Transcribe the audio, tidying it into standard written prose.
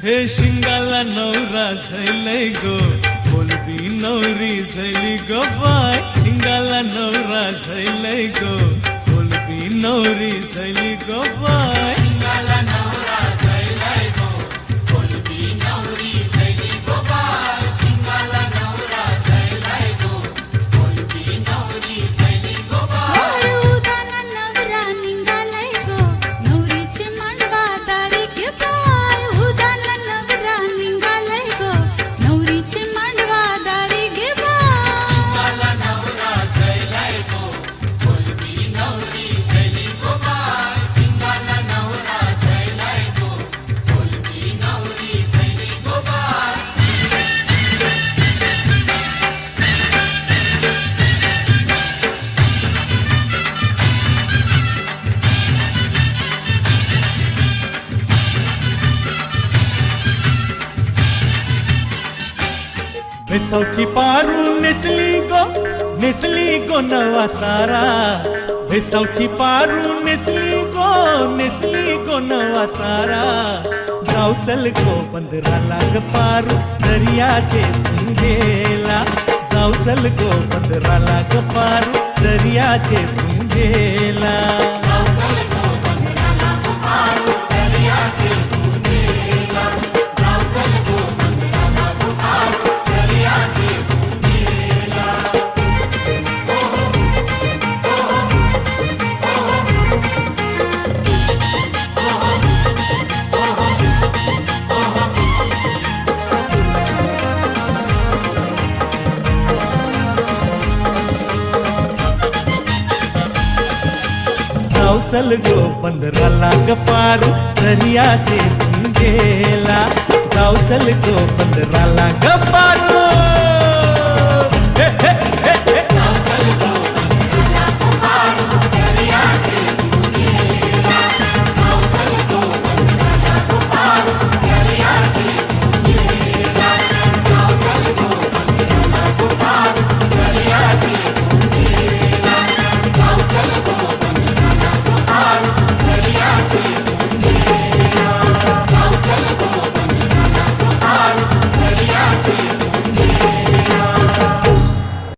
हे शिंगाला नवरा झैलै गो बोलबी नवरी झैली गो बाय शिंगाला नवरा झैलै गो बोलबी नवरी झैली गो बाय शिंगाला नवरा झैलै गो बोलबी नवरी झैली गो बाय शिंगाला नवरा झैलै गो बोलबी नवरी झैली गो बाय उदाना नवरा निघालाय गो नवरीचे मांडवा दारी गे बाय उदाना नवरा निघालाय गो नवरीचे मांडवा दारी गे बाय शिंगाला नवरा झैलै गो बोलबी नवरी झैली गो बाय शिंगाला नवरा झैलै गो बोलबी नवरी झैली गो बाय भेसावची पारू नेसली गो नवा सारा भेसावची पारू नेसली गो नवा सारा जाऊ चल गो बंदराला ग पारू दर्याचे गेला जाऊ चल गो बंदराला ग पारू दर्याचे गेला जाऊ चल गो बंदराला ग पारू दर्याचे गेला जाऊ चल गो बंदराला ग पारू